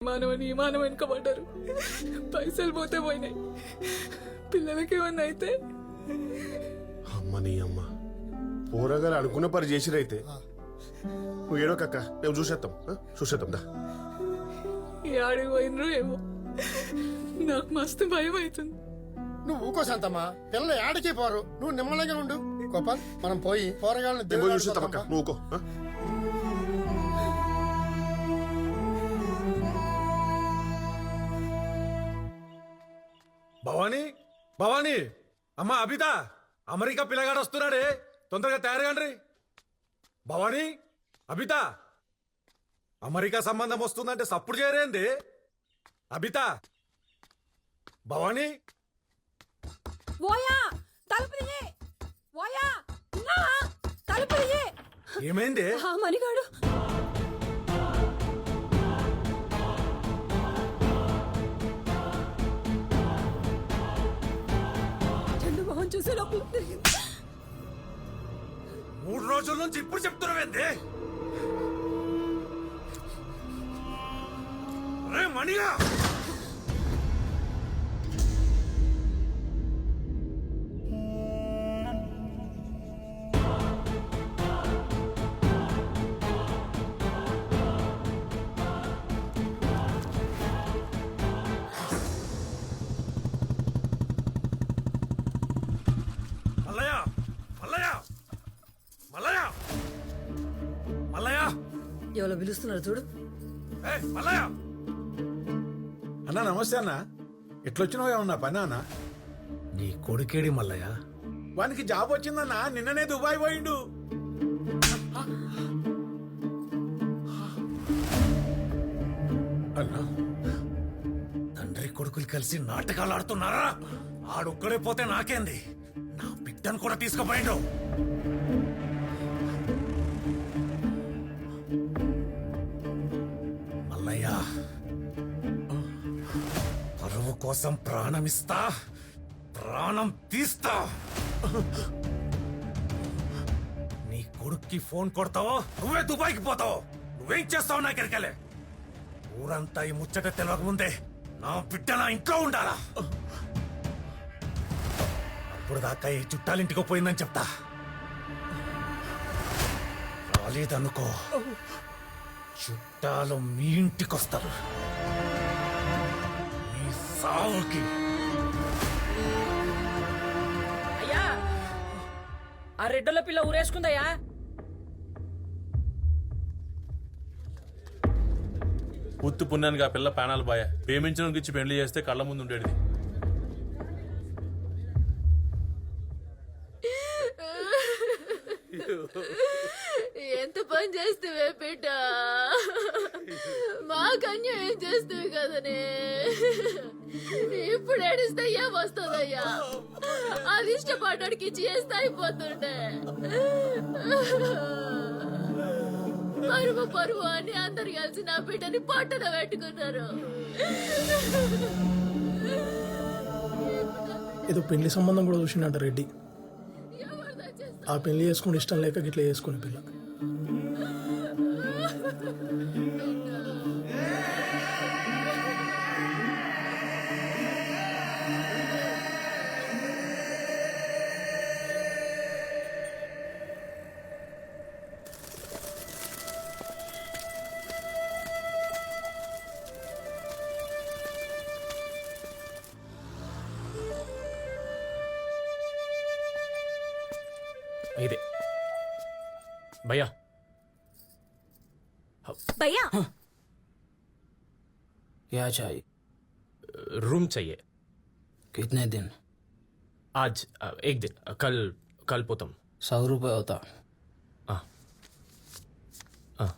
మానవని ఈ మానవ వెనుకబడ్డారు. పైసలు పోతే పోయినాయి. పిల్లలకి ఏమన్నా అయితే అమ్మ నీ అమ్మ పోరగారు అనుకున్న పని చేసిరైతే నువ్వు ఏడో కక్క మేము చూసేద్దాం దా. ఈ ఆడికి పోయినరు ఏమో. నాకు మస్తు భయం అవుతుంది. నువ్వు ఊకో శాంతమ్మా, పిల్లలు ఆడికి పోరు, నువ్వు నిమ్మలంగా ఉండు. గోపాల్, మనం పోయి పోరగాళ్ళని నేను పోయి చూసేద్దాం అక్క, నువ్వు ఊకో. భవానీ భవానీ అమ్మ అబిత, అమెరికా పిల్లగాడు వస్తున్నాడే, తొందరగా తయారుగాండ్రి. భవానీ అబిత, అమెరికా సంబంధం వస్తుందంటే సప్పుడు చేయరేంది? అబిత, భవానీ ఏమైంది? మణిగాడు మొహం చూసే లోపల 3 రోజుల నుంచి ఇప్పుడు చెప్తున్నావేంది? రే మణిగా, ఎవరో పిలుస్తున్నారు చూడు. అన్నా నమస్తే అన్న, ఎట్లొచ్చినావు? ఏమన్నా పని అన్న? నీ కొడుకేడి మల్లయ్య? వానికి జాబ్ వచ్చిందన్నా, నిన్ననే దుబాయ్ పోయిండు. అన్నా, తండ్రి కొడుకులు కలిసి నాటకాలు ఆడుతున్నారా? ఆడొక్కడే పోతే నాకేంది, నా బిడ్డను కూడా తీసుకుపోయిండు. మల్లయ్య, పరువు కోసం ప్రాణమిస్తా, ప్రాణం తీస్తా. నీ కొడుక్కి ఫోన్ కొడతావో నువ్వే దుబాయ్కి పోతావు. నువ్వేం చేస్తావు నా కెరకలే? ఊరంతా ఈ ముచ్చట తెలియక ముందే నా బిడ్డ నా ఇంట్లో ఉండాలా? అప్పుడు దాకా ఈ చుట్టాలింటికి పోయిందని చెప్తా. రాలేదనుకో, చుట్టాలు మీ ఇంటికొస్తారు. మీ సావుకి. అయ్యా, ఆ రెడ్డల పిల్ల ఊరేసుకుందయ్యా. ఉత్తు పుణ్యానికి ఆ పిల్ల ప్రాణాలు బాయ. ప్రేమించడానికి ఇచ్చి పెళ్లి చేస్తే కళ్ళ ముందు ఉండేది. ఎంత పని చేస్తేవే బిడ్డ, మాకన్యం ఏం చేస్తేవి కదనే. ఇప్పుడు ఏడిస్తే ఏం వస్తుందయ్యా? అది ఇష్టపడ్డానికి ఇచ్చి చేస్తే అయిపోతుండే. పరువు పరువు అని అందరు కలిసి నా బిడ్డని పట్టున పెట్టుకున్నారు. ఏదో పెళ్లి సంబంధం కూడా చూసిండట రెడ్డి. ఆ పెళ్లి చేసుకుని ఇష్టం లేక గిట్లా చేసుకుని పిల్ల. इधे भैया भैया क्या चाहिए? रूम चाहिए. कितने दिन? आज 1 दिन. कल पोतम. 100 रुपये होता. हाँ हाँ.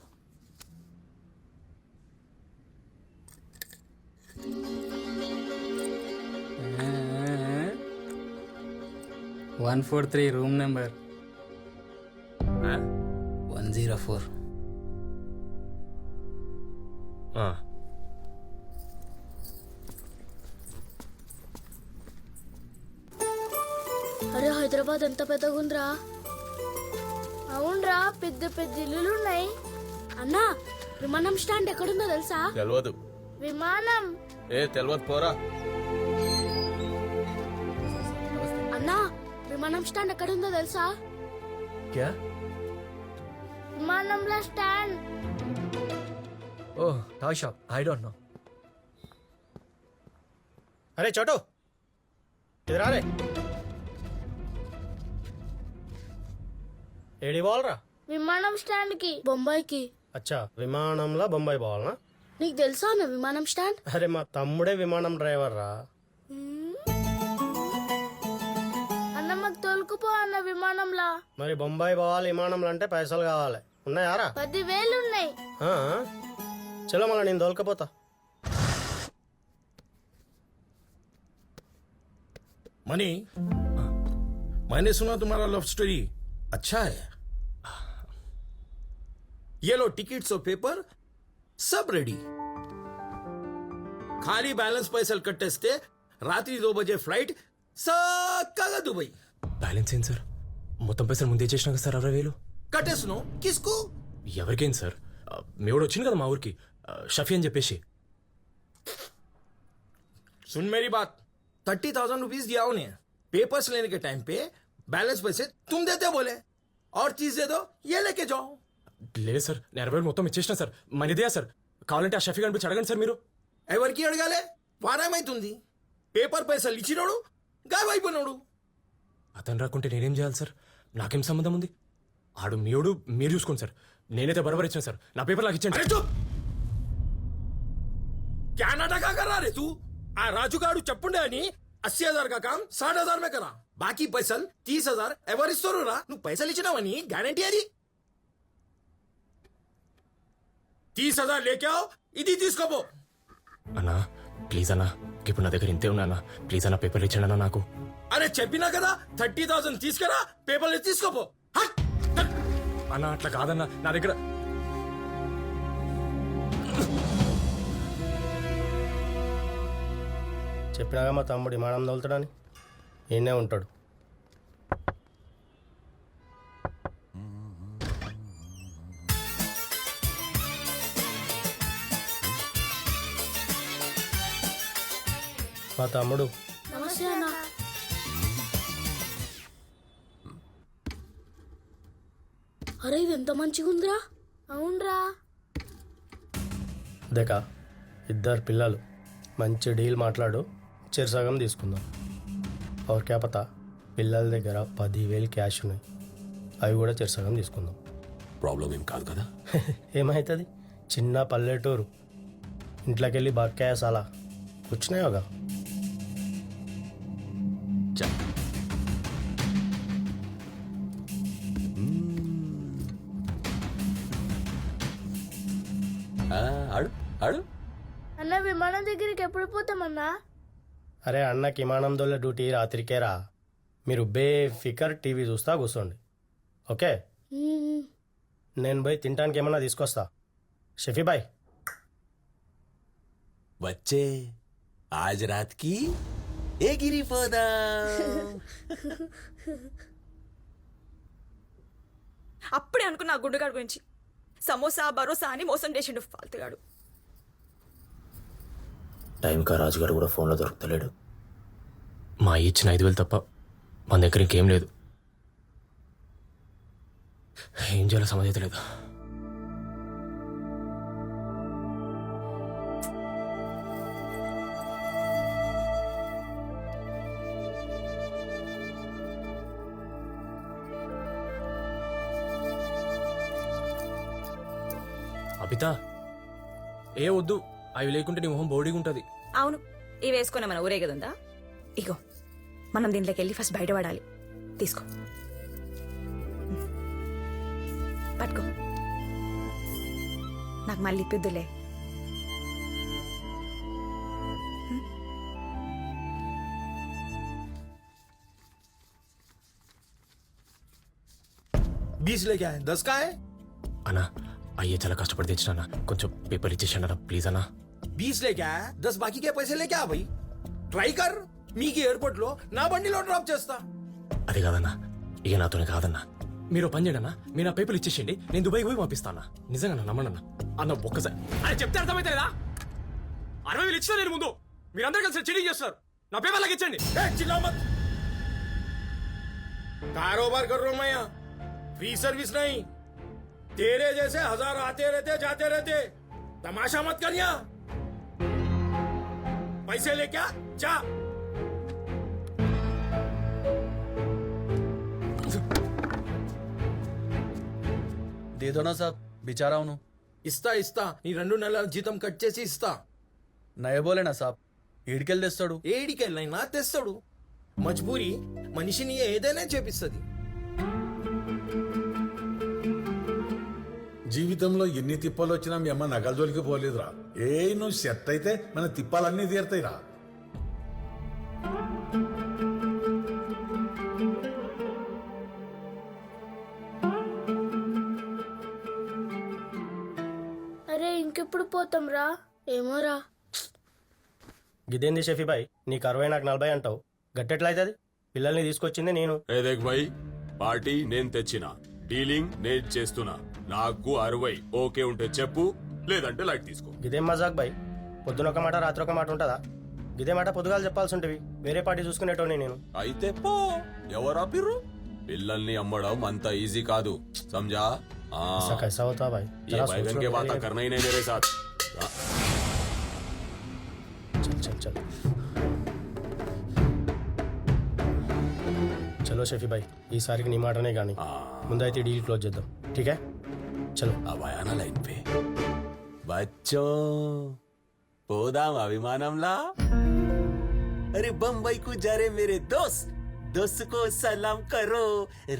143 रूम नंबर 104. हाँ. అరే హైదరాబాద్ ఎంత పెద్దగా ఉందిరా. అవునరా, పెద్ద పెద్ద ఇల్లులు ఉన్నాయి. అన్నా, విమానం స్టాండ్ ఎక్కడుందో తెలుసా? తెలియదు. విమానం. ఏ తెలియదు పోరా. అన్నా విమానం స్టాండ్ ఎక్కడ ఉందో తెలుసా? क्या విమానంలో stand. Oh toy shop I don't know అరే చోటు ఇద్దరా రే ఏడి పోవాలరా? విమానం స్టాండ్ కి, బొంబాయికి. అచ్చా విమానంలో బొంబాయి పోవాలనా? నీకు తెలుసా అన్న విమానం స్టాండ్? అరే మా తమ్ముడే విమానం డ్రైవర్ రా. అన్న మాకు తోలుకుపో అన్న విమానంలా. మరి బొంబాయి పోవాలి విమానంలో అంటే పైసలు కావాలి. ఉన్నాయారా? 10,000 ఉన్నాయి. ఆ? చలో మళ్ళీ నేను తోలుకపోతా. मनी मैंने सुना तुम्हारा लव स्टोरी अच्छा है. ये लो टिकट्स और पेपर सब रेडी. खाली बैलेंस पैसे कट्टेस्ते रात्रि 2 बजे फ्लाइट सक्कागा दुबई. బ్యాలెన్స్ ఏంటి సార్? మొత్తం పైసలు ముందే చేసినా కదా సార్ 60,000. कटेसनो किसको? ఎవరికేం సార్? మేవాడు వచ్చింది కదా మా ఊరికి, షఫీ అని చెప్పేసి. सुन मेरी बात 30,000 रुपीज दिया उन्हें. पेपर्स लेने के टाइम पे बैलेंस पैसे तुम देते बोले और चीज दे दो ये लेके जाओ. లేదు సార్, నేను 60,000 మొత్తం ఇచ్చేసిన సార్. మనీదే సార్. కావాలంటే ఆ షఫీ కనిపించి అడగండి సార్ మీరు. ఎవరికి అడగాలే? వారమైతుంది. పేపర్ పైసలు ఇచ్చినోడు గాయమైపోయినోడు. అతను రాకుంటే నేనేం చేయాలి సార్? నాకేం సంబంధం ఉంది? ఆడు మీడు మీరు చూసుకోండి సార్. నేనైతే బరాబర్ ఇచ్చాను సార్. నా పేపర్ నాకు ఇచ్చాను. अरे चुप! क्या नाटक कर रहा रे तू? आ राजू गाड़ू चप्पुंडे అని 80,000 का काम 60,000 में करा. बाकी पैसल 30,000 ఎవరిస్తారు రా? నువ్వు పైసలు ఇచ్చినావని గ్యారంటీ అది. 30,000 లేకే आओ. ఇది తీసుకోపో. అన్నా ప్లీజ్ అన్నా, ఇప్పుడు నా దగ్గర ఇంతే ఉన్నా అన్నా. ప్లీజ్ అన్నా పేపర్లు ఇచ్చాను అన్నా నాకు. అరే చెప్పినా కదా 30,000 తీసుకురా, పేపర్లు తీసుకోపో. హట్! అన్నా అట్లా కాదన్నా, నా దగ్గర చెప్పినాగా మా తమ్ముడు విమానం తోలుతాడని. ఈయనే ఉంటాడు. మా తమ్ముడు నమస్తే అన్న. అరే ఇది ఎంత మంచిగా ఉందిరా. అవునరా. అదేకా 2 పిల్లలు. మంచి డీల్ మాట్లాడు, చెరసగం తీసుకుందాం. और क्या पता పిల్లల దగ్గర 10,000 క్యాష్ ఉన్నాయి. అవి కూడా చెరసగం తీసుకుందాం. ప్రాబ్లం ఏం కాదు కదా. ఏమవుతుంది? చిన్న పల్లెటూరు, ఇంట్లోకి వెళ్ళి బక్కాయసాలా కూర్చున్నాయోగా. అన్న విమానం దగ్గరికి ఎప్పుడు పోతామన్నా? అరే అన్నకి విమానం దోళ్ళ డ్యూటీ రాత్రికేరా. మీరు బేఫికర్ టీవీ చూస్తా కూర్చోండి. ఓకే, నేను పోయి తినడానికి ఏమన్నా తీసుకొస్తా. షఫీ బాయ్ बच्चे आज रात की एक गिरी पौधा. అప్పుడే అనుకున్నా ఆ గుండుగాడు గురించి. సమోసా భరోసా అని మోసం చేసిండు ఫాల్తుగాడు. టైంకా రాజుగారు కూడా ఫోన్లో దొరుకుతలేడు. మా ఇచ్చిన 5,000 తప్ప మన దగ్గర ఇంకేం లేదు. ఏం చేయాలో సమస్య లేదు. అబితా ఏ వద్దు, అవి లేకుంటే నీ మొహం బోడిగా ఉంటుంది. అవును, ఇవి వేసుకునే మన ఊరేగదుందా? ఇగో మనం దీంట్లోకి వెళ్ళి ఫస్ట్ బయటపడాలి. తీసుకో, పట్టుకో. నాకు మళ్ళీ ఇప్పిద్దులే. बीस लेके आए 10 का है. అన్నా అయ్యే చాలా కష్టపడి తెచ్చినా, కొంచెం పేపర్ ఇచ్చేసాను అన్న ప్లీజ్ అన్నా. 20 लेके आया, 10 बाकी के पैसे लेके आ भाई. ట్రై కర్, మీకు ఎయిర్పోర్ట్ లో నా బండిలో డ్రాప్ చేస్తా. అది కాదన్నా, ఇక నాతోనే కాదన్నా. మీరు పని చేయండి అన్న, మీరు నా పేపర్లు ఇచ్చేసేయండి, నేను దుబాయ్ పోయి పంపిస్తాను. నిజంగా నమ్మనన్నా అన్న ఒక్కసారి. అది చెప్తే అర్థమైతే లేదా? 60,000 ఇచ్చినా నేను ముందు మీరందరూ కలిసి చీటింగ్ చేస్తున్నారు నా పేపర్ లాగా ఇచ్చండి कारोबार कर रहा हूं मैं यहाँ फ्री सर्विस नहीं तेरे जैसे हजार आते रहते जाते रहते तमाशा मत कर यहाँ पैसे ले क्या जा दे दो ना साहब बेचारा हूं ఇస్తా ఇస్తా నీ 2 నెలల జీతం కట్ చేసి ఇస్తా. నయబోలేనా సాబ్ ఏడికెళ్ళి తెస్తాడు ఏడికెళ్ళైనా తెస్తాడు. మజ్బూరి మనిషిని ఏదైనా చేపిస్తుంది. జీవితంలో ఎన్ని తిప్పలు వచ్చినా మీ అమ్మ నగల జోలికి పోలేదురా. నువ్వు సెట్ అయితే మన తిప్పాలన్నీ తీరుతాయిరా. అరే ఇంకెప్పుడు పోతాం రా ఏమోరా. గిదేంది షఫీ భాయ్ నీకు 60 నాకు 40 అంటావు గట్టెట్లయితుంది పిల్లల్ని తీసుకొచ్చింది నేను. దేఖ్ భాయ్ పార్టీ నేను తెచ్చిన డీలింగ్ నేను చేస్తున్నా. నాకు 60 ఓకే ఉంటే చెప్పు లేదంటే లైట్ తీసుకో. గిదేం మజాక్ భాయ్ పొద్దున ఒక మాట రాత్రి ఒక మాట ఉంటుందా? గిదే మాట పొద్దుగాలు చెప్పాల్సి ఉంటవి వేరే పార్టీ చూసుకునేటోని నేను. అయితే పో ఎవరా పిర్రు పిల్లల్ని అమ్మడం అంత ఈజీ కాదు समझा. ऐसा कैसा होता भाई ये बैगन के बात करना ही नहीं मेरे साथ. चल चल चल चलो షఫీ భాయ్ ఈసారికి నీ మాటనే కానీ ముందైతే డీల్ క్లోజ్ చేద్దాం. ఠీక్ హై చలో. अब आया ना लाइन पे बच्चों పోదాం అభిమానంలా. अरे बम्बई को जा रहे मेरे दोस्त दोस्त को सलाम करो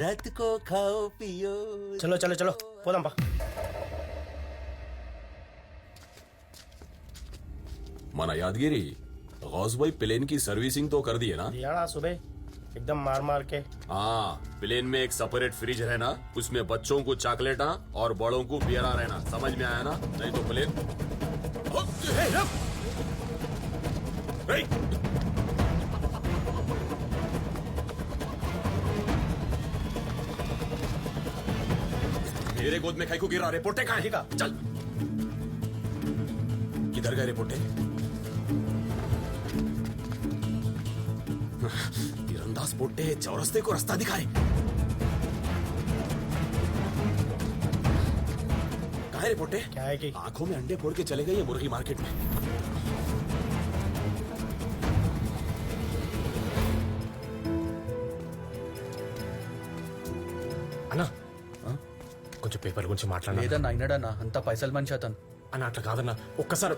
रात को खाओ पियो. చలో చలో చలో పోదాం పా. మన యాదగిరి गौस भाई प्लेन की सर्विसिंग तो कर दिए ना. दिया ना सुबह एकदम मार मार के. हाँ प्लेन में एक सेपरेट फ्रिज रहना उसमें बच्चों को चॉकलेट और बड़ों को बियरा रहना. समझ में आया ना. नहीं तो प्लेन मेरे गोद में खाई को गिरा. रिपोर्टे कहाँ है? चल किधर गए रिपोर्टे? तीरंदाज पोटे चौरस्ते को रास्ता दिखाए. कहा है रिपोर्टे? क्या है कि आंखों में अंडे फोड़ के चले गए ये मुर्गी मार्केट में. అన్నా కొంచెం పేపర్ గురించి మాట్లాడాలి. లేదన్నా అయినాడన్నా అంతా పైసలు మంచి అతను అన్న అట్లా కాదన్నా ఒక్కసారి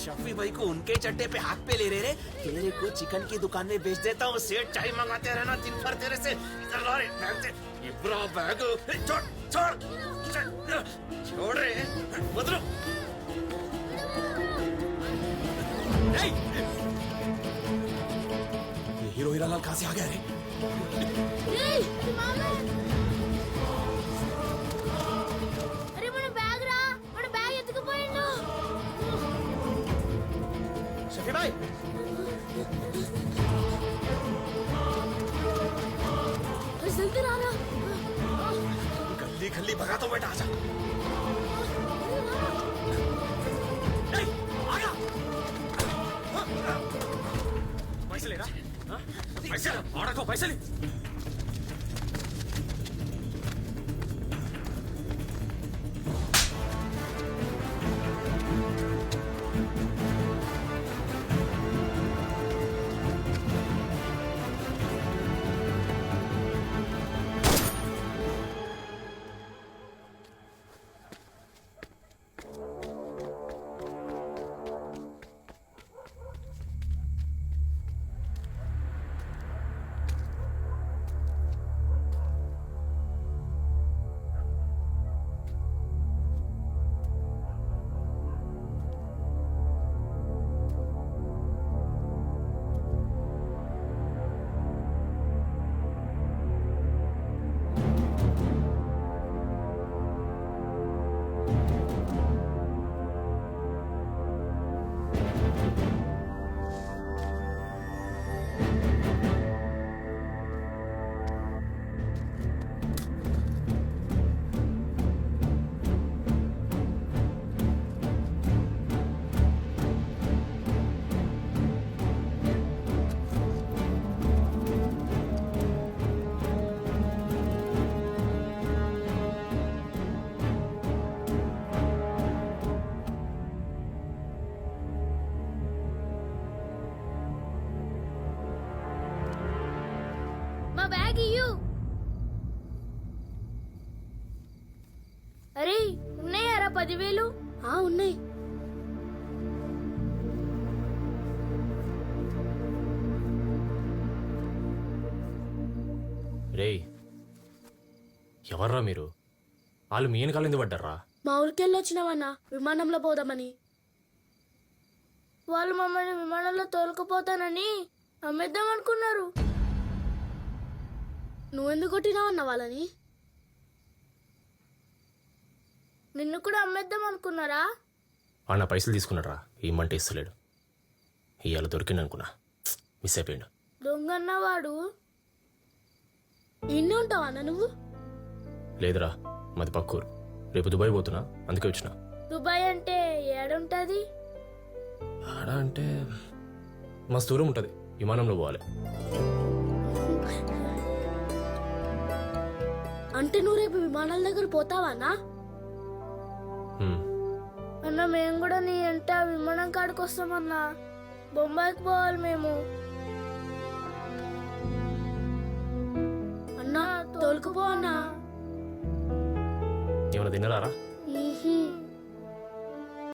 शफी भाई को उनके चट्टे पे हाथ पे ले रहे. तेरे को चिकन की दुकान में बेच देता हूँ. सेठ चाय मंगाते रहना दिन भर तेरे से. इधर ला रे इब्रा बैग छोड़ छोड़ छोड़ रे बदलो. ये हीरो हीरालाल कहाँ से आ गया रे? అరే మన బ్యాగ్ రా మన బ్యాగ్ ఎత్తుకుపోయిండు. షఫీ భాయ్ జల్దీ రారా. गली गली भगा तो बेटा आजा. పైసలు లేరా? పైసలు ఆడకో పైసలు. అరే ఉన్నాయారా 10,000? ఉన్నాయి. రేయ్ ఎవర్రా మీరు? వాళ్ళు మీ వెనకాల ఎందుకు పడ్డారా? మా ఊరికెళ్ళి వచ్చినామన్నా విమానంలో పోదామని. వాళ్ళు మమ్మల్ని విమానంలో తోలుకుపోతానని అమ్మేద్దాం అనుకున్నారు. నువ్వెందుకు కొట్టినావన్నా వాళ్ళని? నిన్ను కూడా అమ్మేద్దాం అనుకున్నారా? వాడు నా పైసలు తీసుకున్నారా? ఇమ్మంటే ఇస్తలేడు. ఇవాళ దొరికింది అనుకున్నా, మిస్ అయిపోయాడు. దొంగన్నవాడు. ఇన్ని ఉంటావా నువ్వు? లేదురా, మాది పక్కూరు. రేపు దుబాయ్ పోతున్నా, అందుకే వచ్చిన. దుబాయ్ అంటే ఏడుంటది? ఆడ అంటే మస్తు దూరం ఉంటుంది, విమానంలో పోవాలి. అంటే నువ్వు రేపు విమానాల దగ్గర పోతావానా? హ్మ్. అన్న మేము కూడా నీ ఎంట విమానం కాడికి వస్తామన్నా. బొంబాయికి పోవాలి మేము. అన్నా తోలుకుపో అన్నా. ఏమైనా తిన్నరారా? మ్హూ.